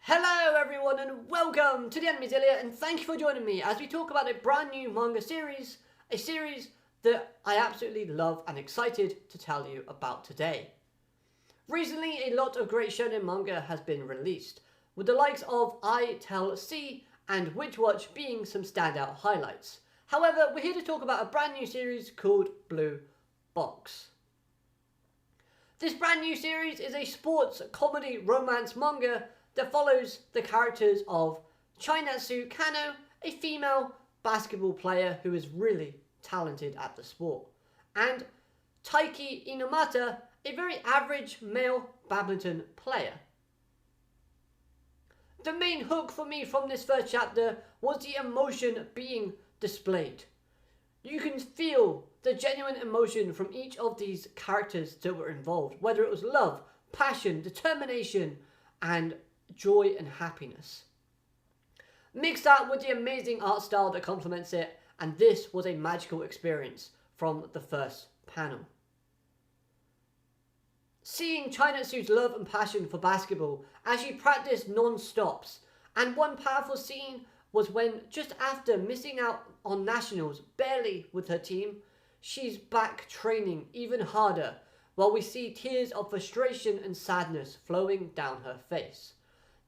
Hello everyone and welcome to the Anime Zillia, and thank you for joining me as we talk about a brand new manga series, a series that I absolutely love and excited to tell you about today. Recently, a lot of great shonen manga has been released, with the likes of I Tell C and Witch Watch being some standout highlights. However, we're here to talk about a brand new series called Blue Box. This brand new series is a sports comedy romance manga that follows the characters of Chinatsu Kano, a female basketball player who is really talented at the sport, and Taiki Inomata, a very average male badminton player. The main hook for me from this first chapter was the emotion being displayed. You can feel the genuine emotion from each of these characters that were involved, whether it was love, passion, determination, and joy and happiness. Mix that with the amazing art style that complements it, and this was a magical experience from the first panel. Seeing Chinatsu's love and passion for basketball as she practiced non-stops, and one powerful scene was when, just after missing out on nationals barely with her team, she's back training even harder, while we see tears of frustration and sadness flowing down her face.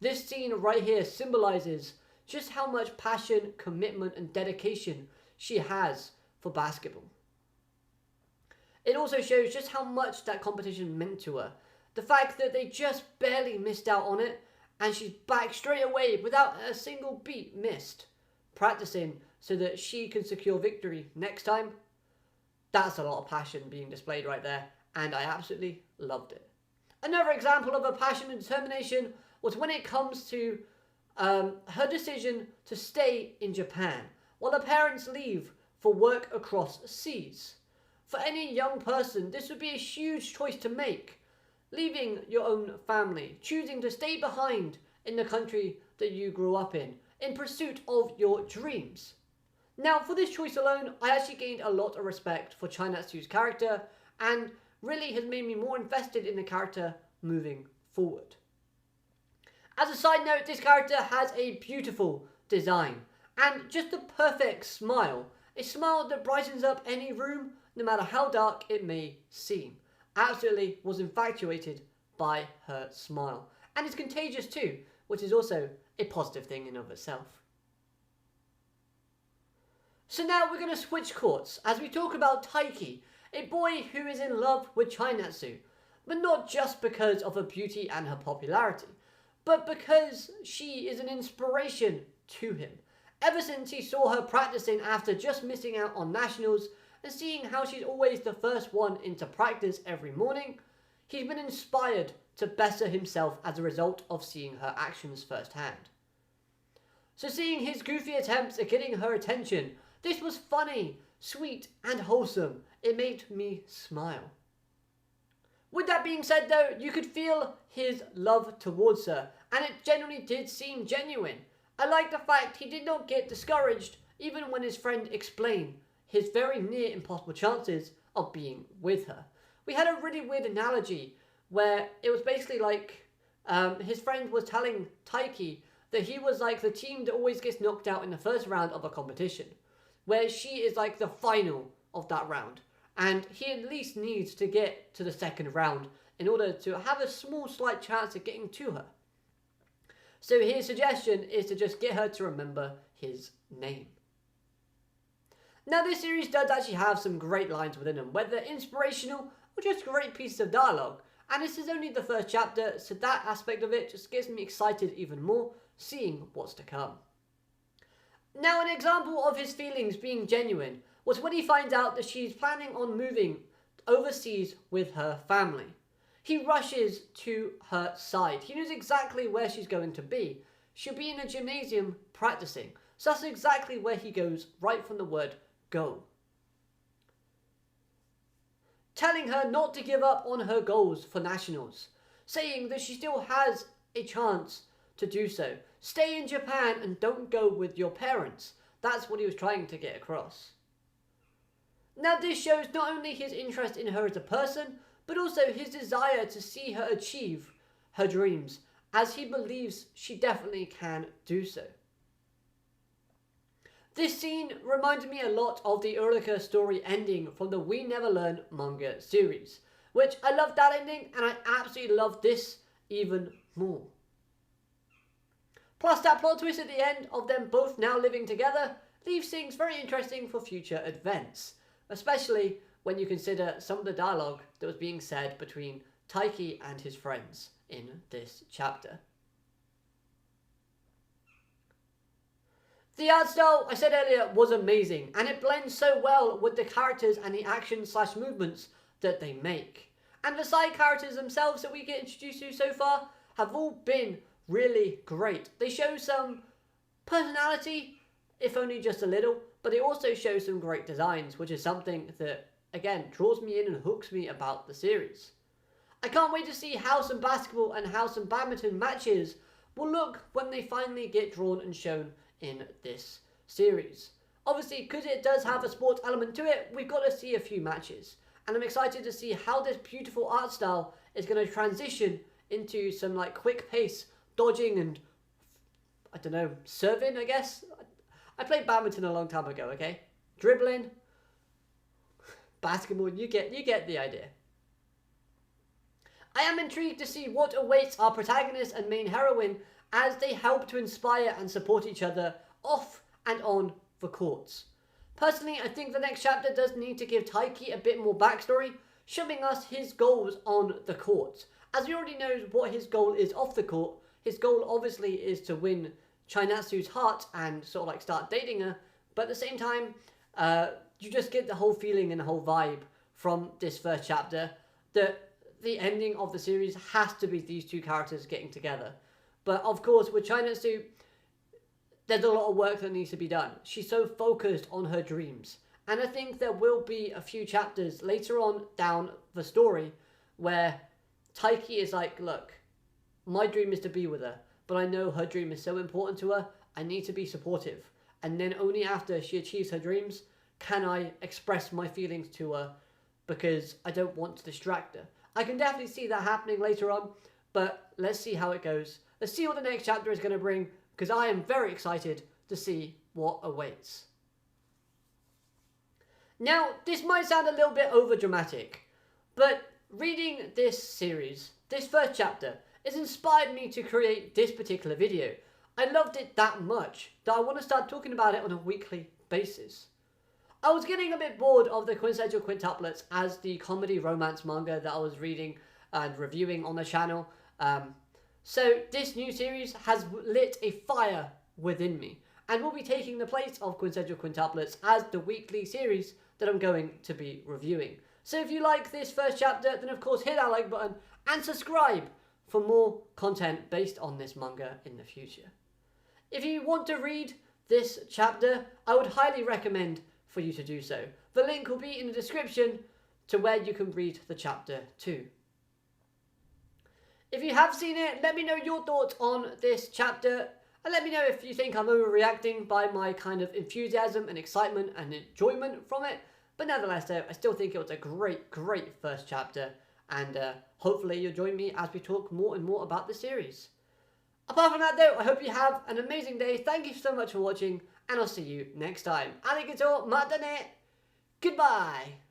This scene right here symbolizes just how much passion, commitment, and dedication she has for basketball. It also shows just how much that competition meant to her. The fact that they just barely missed out on it, and she's back straight away without a single beat missed, practicing so that she can secure victory next time. That's a lot of passion being displayed right there, and I absolutely loved it. Another example of her passion and determination was when it comes to her decision to stay in Japan while her parents leave for work across seas. For any young person, this would be a huge choice to make. Leaving your own family, choosing to stay behind in the country that you grew up in pursuit of your dreams. Now, for this choice alone, I actually gained a lot of respect for Chinatsu's character, and really has made me more invested in the character moving forward. As a side note, this character has a beautiful design and just the perfect smile. A smile that brightens up any room, no matter how dark it may seem. Absolutely was infatuated by her smile. And it's contagious too, which is also a positive thing in of itself. So now we're going to switch courts as we talk about Taiki, a boy who is in love with Chinatsu, but not just because of her beauty and her popularity, but because she is an inspiration to him. Ever since he saw her practicing after just missing out on nationals, and seeing how she's always the first one into practice every morning, he's been inspired to better himself as a result of seeing her actions firsthand. So seeing his goofy attempts at getting her attention, this was funny, sweet, and wholesome. It made me smile. With that being said though, you could feel his love towards her, and it generally did seem genuine. I like the fact he did not get discouraged even when his friend explained his very near impossible chances of being with her. We had a really weird analogy where it was basically like his friend was telling Taiki that he was like the team that always gets knocked out in the first round of a competition, where she is like the final of that round. And he at least needs to get to the second round in order to have a small slight chance of getting to her. So his suggestion is to just get her to remember his name. Now this series does actually have some great lines within them, whether inspirational or just great pieces of dialogue. And this is only the first chapter, so that aspect of it just gets me excited even more, seeing what's to come. Now an example of his feelings being genuine was when he finds out that she's planning on moving overseas with her family. He rushes to her side. He knows exactly where she's going to be. She'll be in a gymnasium practicing. So that's exactly where he goes right from the word go. Telling her not to give up on her goals for nationals. Saying that she still has a chance to do so. Stay in Japan and don't go with your parents. That's what he was trying to get across. Now this shows not only his interest in her as a person, but also his desire to see her achieve her dreams as he believes she definitely can do so. This scene reminded me a lot of the Urika story ending from the We Never Learn manga series, which I loved that ending and I absolutely loved this even more. Plus that plot twist at the end of them both now living together leaves things very interesting for future events, especially when you consider some of the dialogue that was being said between Taiki and his friends in this chapter. The art style, I said earlier, was amazing, and it blends so well with the characters and the action/movements that they make. And the side characters themselves that we get introduced to so far have all been really great. They show some personality, if only just a little, but they also show some great designs, which is something that, again, draws me in and hooks me about the series. I can't wait to see how some basketball and how some badminton matches will look when they finally get drawn and shown in this series. Obviously, because it does have a sports element to it, we've got to see a few matches. And I'm excited to see how this beautiful art style is going to transition into some like quick pace dodging and, I don't know, serving, I guess. I played badminton a long time ago, okay? Dribbling, basketball, you get the idea. I am intrigued to see what awaits our protagonist and main heroine as they help to inspire and support each other off and on the courts. Personally, I think the next chapter does need to give Taiki a bit more backstory, showing us his goals on the court. As we already know what his goal is off the court, his goal obviously is to win Chainatsu's heart and sort of like start dating her, but at the same time, you just get the whole feeling and the whole vibe from this first chapter that the ending of the series has to be these two characters getting together. But of course, with Chainatsu, there's a lot of work that needs to be done. She's so focused on her dreams. And I think there will be a few chapters later on down the story where Taiki is like, look, my dream is to be with her, but I know her dream is so important to her, I need to be supportive. And then only after she achieves her dreams can I express my feelings to her, because I don't want to distract her. I can definitely see that happening later on, but let's see how it goes. Let's see what the next chapter is going to bring, because I am very excited to see what awaits. Now, this might sound a little bit over-dramatic, but reading this series, this first chapter, has inspired me to create this particular video. I loved it that much that I want to start talking about it on a weekly basis. I was getting a bit bored of the quintessential quintuplets as the comedy romance manga that I was reading and reviewing on the channel. So this new series has lit a fire within me and will be taking the place of quintessential quintuplets as the weekly series that I'm going to be reviewing. So if you like this first chapter, then of course hit that like button and subscribe for more content based on this manga in the future. If you want to read this chapter, I would highly recommend for you to do so. The link will be in the description to where you can read the chapter too. If you have seen it, let me know your thoughts on this chapter, and let me know if you think I'm overreacting by my kind of enthusiasm and excitement and enjoyment from it. But nevertheless though, I still think it was a great first chapter, and hopefully you'll join me as we talk more and more about the series. Apart from that though, I hope you have an amazing day. Thank you so much for watching, and I'll see you next time. Arigatou, mata ne, goodbye!